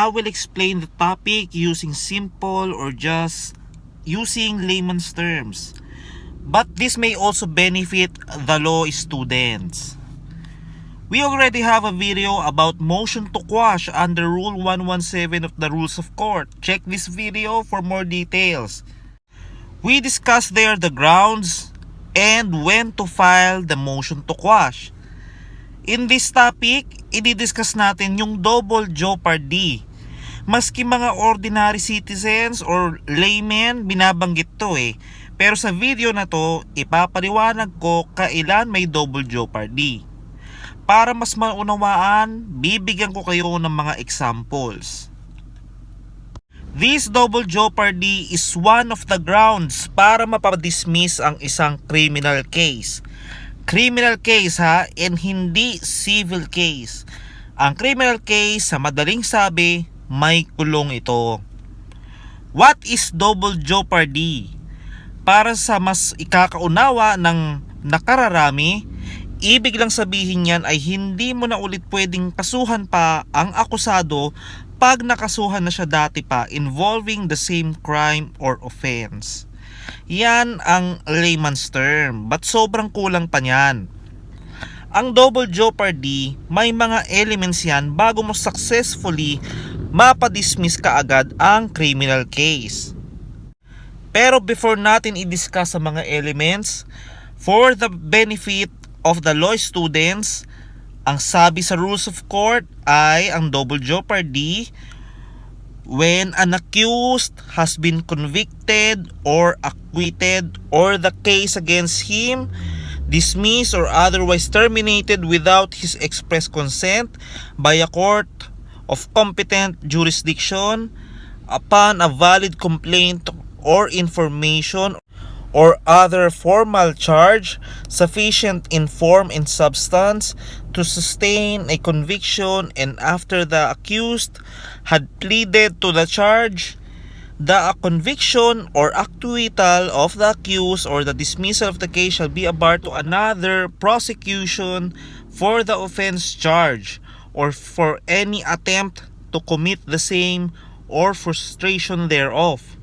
I will explain the topic using simple or just using layman's terms. But this may also benefit the law students. We already have a video about motion to quash under Rule 117 of the Rules of Court. Check this video for more details. We discussed there the grounds and when to file the motion to quash. In this topic, i-discuss natin yung double jeopardy. Maski mga ordinary citizens or laymen, binabanggit to Pero sa video na to, ipapaliwanag ko kailan may double jeopardy. Para mas maunawaan, bibigyan ko kayo ng mga examples. This double jeopardy is one of the grounds para mapadismiss ang isang criminal case. Criminal case and hindi civil case. Ang criminal case, sa madaling sabi, may kulong ito. What is double jeopardy? Para sa mas ikakaunawa ng nakararami, ibig lang sabihin yan ay hindi mo na ulit pwedeng kasuhan pa ang akusado pag nakasuhan na siya dati pa involving the same crime or offense. Yan ang layman's term, but sobrang kulang pa niyan. Ang double jeopardy, may mga elements yan bago mo successfully mapadismiss kaagad ang criminal case. Pero before natin i-discuss sa mga elements, for the benefit of the law students, ang sabi sa rules of court ay ang double jeopardy when an accused has been convicted or acquitted or the case against him dismissed or otherwise terminated without his express consent by a court of competent jurisdiction upon a valid complaint or information or other formal charge sufficient in form and substance to sustain a conviction, and after the accused had pleaded to the charge, the conviction or acquittal of the accused or the dismissal of the case shall be a bar to another prosecution for the offense charge or for any attempt to commit the same or frustration thereof,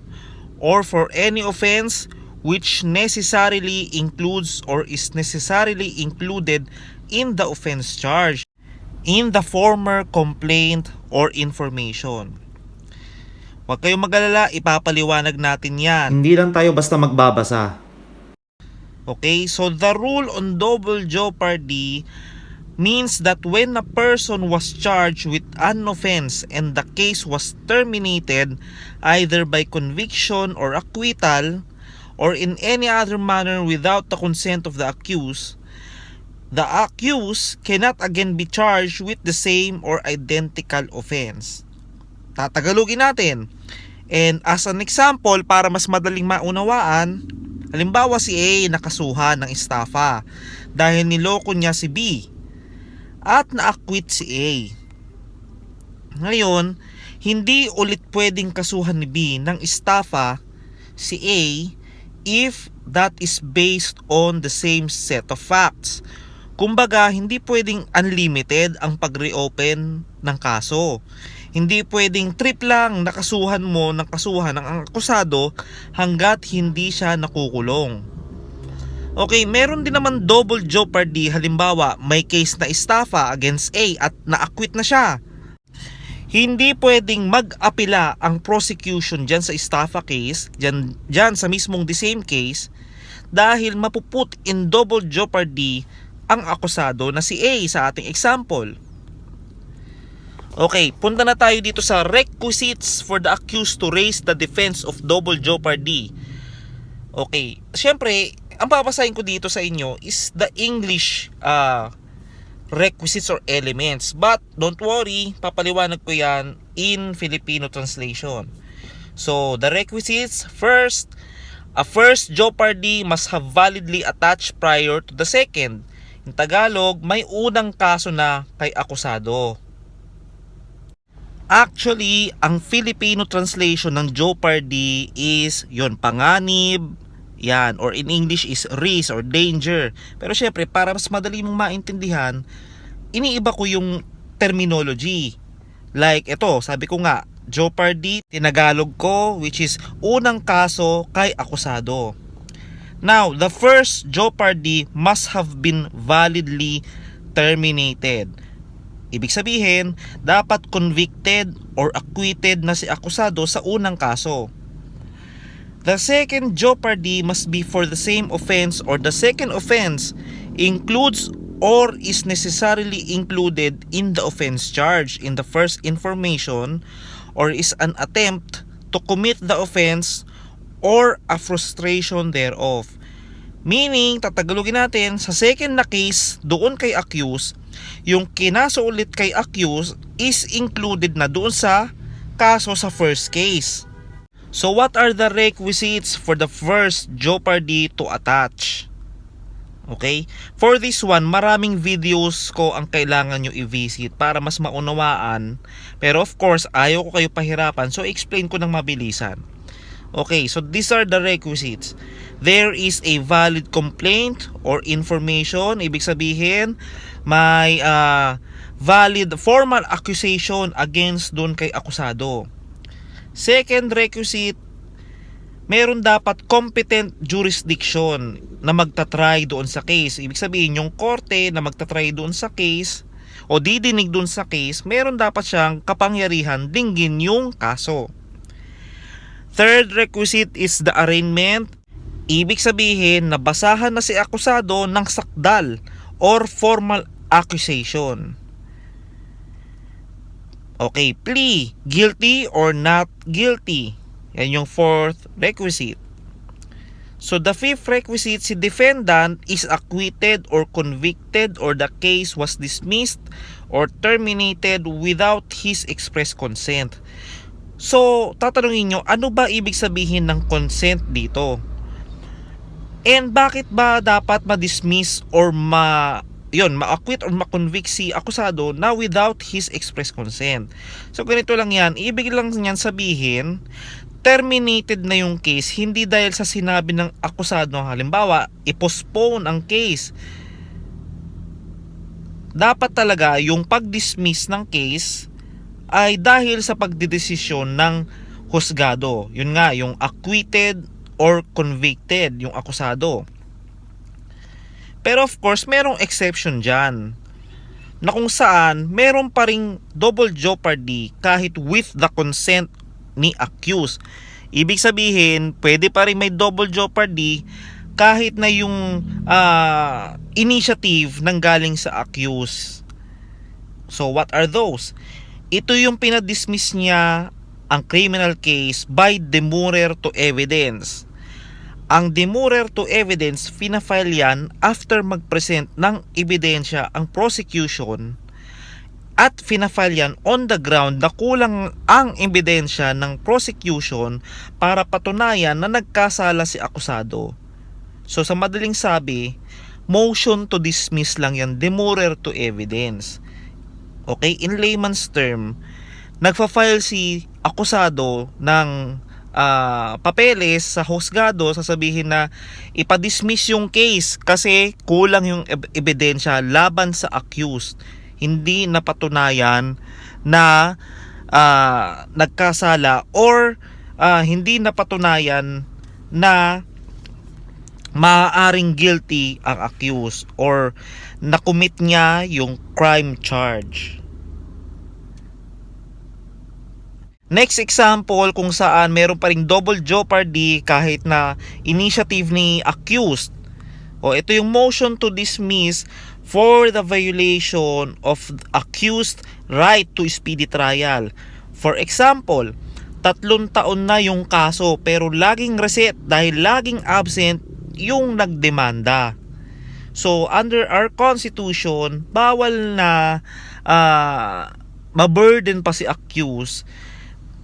or for any offense which necessarily includes or is necessarily included in the offense charge in the former complaint or information. Huwag kayong mag-alala, ipapaliwanag natin yan. Hindi lang tayo basta magbabasa. Okay, so the rule on double jeopardy means that when a person was charged with an offense and the case was terminated either by conviction or acquittal or in any other manner without the consent of the accused cannot again be charged with the same or identical offense. Tatagalogin natin. And as an example, para mas madaling maunawaan, halimbawa si A nakasuhan ng estafa dahil niloko niya si B at na-acquit si A. Ngayon, hindi ulit pwedeng kasuhan ni B ng estafa si A if that is based on the same set of facts. Kumbaga, hindi pwedeng unlimited ang pag-reopen ng kaso. Hindi pwedeng trip lang nakasuhan mo ng kasuhan ng akusado hanggat hindi siya nakukulong. Okay, meron din naman double jeopardy. Halimbawa, may case na estafa against A at na-acquit na siya. Hindi pwedeng mag-apila ang prosecution dyan sa estafa case, dyan sa mismong the same case, dahil mapuput in double jeopardy ang akusado na si A sa ating example. Okay, punta na tayo dito sa requisites for the accused to raise the defense of double jeopardy. Okay, syempre, ang papasahin ko dito sa inyo is the English requisites or elements. But don't worry, papaliwanag ko yan in Filipino translation. So, the requisites, first, a first jeopardy must have validly attached prior to the second. In Tagalog, may unang kaso na kay akusado. Actually, ang Filipino translation ng jeopardy is yon, panganib, yan, or in English is risk or danger. Pero syempre, para mas madali mong maintindihan, iniiba ko yung terminology. Like ito, sabi ko nga, jeopardy, tinagalog ko, which is unang kaso kay akusado. Now, the first jeopardy must have been validly terminated. Ibig sabihin, dapat convicted or acquitted na si akusado sa unang kaso. The second jeopardy must be for the same offense or the second offense includes or is necessarily included in the offense charge in the first information or is an attempt to commit the offense or a frustration thereof. Meaning, tatagalogin natin, sa second na case, doon kay accused, yung kinaso ulit kay accused is included na doon sa kaso sa first case. So, what are the requisites for the first jeopardy to attach? Okay? For this one, maraming videos ko ang kailangan nyo i-visit para mas maunawaan. Pero of course, ayaw ko kayo pahirapan. So, explain ko ng mabilisan. Okay, so these are the requisites. There is a valid complaint or information. Ibig sabihin, may valid formal accusation against doon kay akusado. Second requisite, meron dapat competent jurisdiction na magtatry doon sa case. Ibig sabihin, yung korte na magtatry doon sa case o didinig doon sa case, meron dapat siyang kapangyarihan dinggin yung kaso. Third requisite is the arraignment. Ibig sabihin, nabasahan na si akusado ng sakdal or formal accusation. Okay, plea, guilty or not guilty. Yan yung fourth requisite. So the fifth requisite, si defendant is acquitted or convicted or the case was dismissed or terminated without his express consent. So, tatanungin nyo, ano ba ibig sabihin ng consent dito? And bakit ba dapat ma-dismiss or ma-acquit or ma-convict si akusado na without his express consent? So, ganito lang yan. Ibig lang yan sabihin, terminated na yung case, hindi dahil sa sinabi ng akusado. Halimbawa, i-postpone ang case. Dapat talaga yung pag-dismiss ng case ay dahil sa pagdedesisyon ng husgado. Yun nga, yung acquitted or convicted, yung akusado. Pero of course, merong exception dyan. Na kung saan, meron pa ring double jeopardy kahit with the consent ni accused. Ibig sabihin, pwede pa rin may double jeopardy kahit na yung initiative nang galing sa accused. So what are those? Ito yung pinadismiss niya ang criminal case by demurrer to evidence. Ang demurrer to evidence, pinafile yan after mag-present ng ebidensya ang prosecution at pinafile yan on the ground na kulang ang ebidensya ng prosecution para patunayan na nagkasala si akusado. So sa madaling sabi, motion to dismiss lang yan, demurrer to evidence. Okay, in layman's term, nagfa-file si akusado ng papeles sa husgado, sasabihin na ipa-dismiss yung case kasi kulang yung ebidensya laban sa accused. Hindi napatunayan na nagkasala or hindi napatunayan na maaaring guilty ang accused or na-commit niya yung crime charge. Next example kung saan meron pa ring double jeopardy kahit na initiative ni accused. O ito yung motion to dismiss for the violation of accused right to speedy trial. For example, 3 taon na yung kaso pero laging reset dahil laging absent yung nagdemanda. So under our constitution, bawal na maburden pa si accused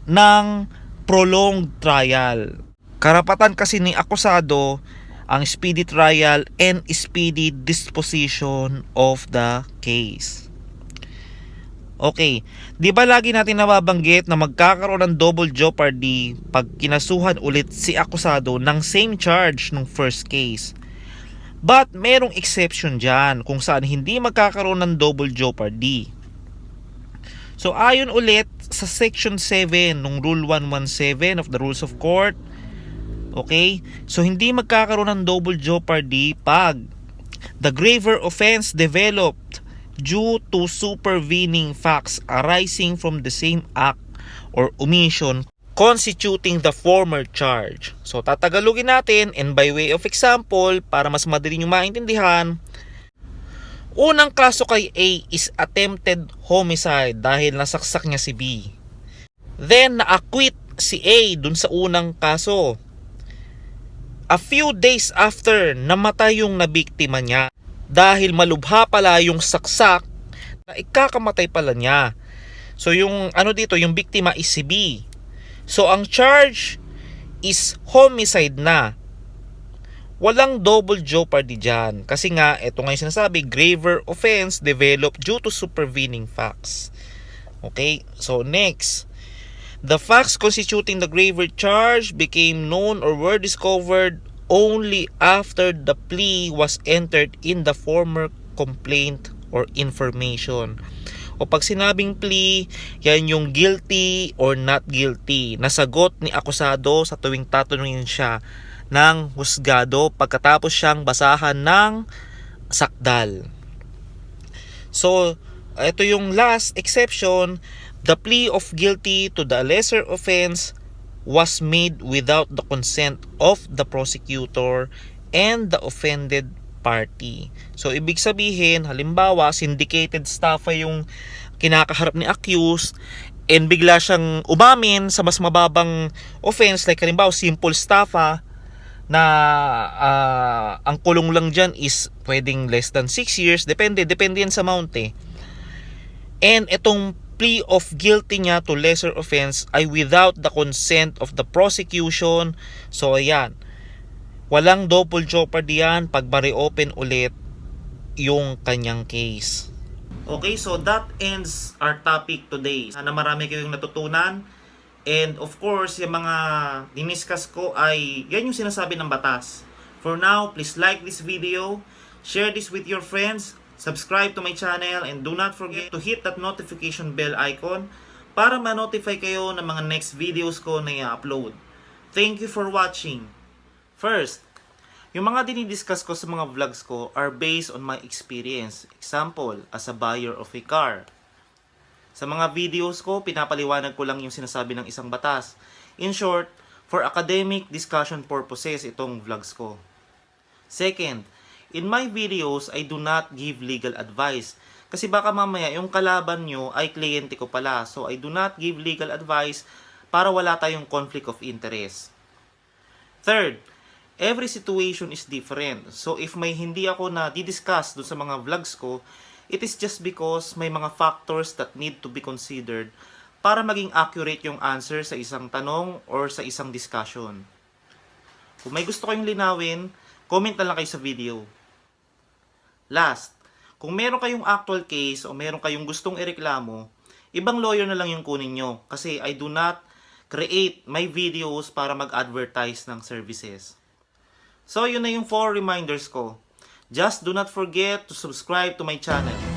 ng prolonged trial. Karapatan kasi ni akusado ang speedy trial and speedy disposition of the case. Okay, di ba lagi natin nababanggit na magkakaroon ng double jeopardy pag kinasuhan ulit si akusado ng same charge nung first case? But merong exception dyan kung saan hindi magkakaroon ng double jeopardy. So ayon ulit sa section 7 ng Rule 117 of the Rules of Court, okay? So hindi magkakaroon ng double jeopardy pag the graver offense developed due to supervening facts arising from the same act or omission constituting the former charge. So tatagalogin natin, and by way of example, para mas madali nyo maintindihan, unang kaso kay A is attempted homicide dahil nasaksak niya si B. Then na-acquit si A dun sa unang kaso. A few days after, namatay yung nabiktima niya dahil malubha pala yung saksak na ikakamatay pala niya. So yung dito, yung biktima is si B. So ang charge is homicide na. Walang double jeopardy dyan. Kasi nga, ito nga yung sinasabi, graver offense developed due to supervening facts. Okay? So, next. The facts constituting the graver charge became known or were discovered only after the plea was entered in the former complaint or information. O pag sinabing plea, yan yung guilty or not guilty. Nasagot ni akusado sa tuwing tatanungin siya ng husgado pagkatapos siyang basahan ng sakdal. So, ito yung last exception. The plea of guilty to the lesser offense was made without the consent of the prosecutor and the offended party. So, ibig sabihin, halimbawa, syndicated staffa yung kinakaharap ni accused and bigla siyang umamin sa mas mababang offense, like halimbawa, simple staffa, na ang kulong lang dyan is pwedeng less than 6 years. Depende yan sa amount eh. And itong plea of guilty niya to lesser offense ay without the consent of the prosecution. So ayan, walang double jeopardy yan pag ma-reopen ulit yung kanyang case. Okay, so that ends our topic today. Sana marami kayong natutunan. And of course, yung mga diniscuss ko ay yan yung sinasabi ng batas. For now, please like this video, share this with your friends, subscribe to my channel, and do not forget to hit that notification bell icon para ma-notify kayo ng mga next videos ko na i-upload. Thank you for watching. First, yung mga dinidiscuss ko sa mga vlogs ko are based on my experience. Example, as a buyer of a car. Sa mga videos ko, pinapaliwanag ko lang yung sinasabi ng isang batas. In short, for academic discussion purposes itong vlogs ko. Second, in my videos, I do not give legal advice. Kasi baka mamaya yung kalaban nyo ay kliyente ko pala. So I do not give legal advice para wala tayong conflict of interest. Third, every situation is different. So if may hindi ako na didiscuss dun sa mga vlogs ko, it is just because may mga factors that need to be considered para maging accurate yung answer sa isang tanong or sa isang discussion. Kung may gusto kayong linawin, comment na lang kayo sa video. Last, kung meron kayong actual case o meron kayong gustong ireklamo, ibang lawyer na lang yung kunin nyo kasi I do not create my videos para mag-advertise ng services. So, yun na yung 4 reminders ko. Just do not forget to subscribe to my channel.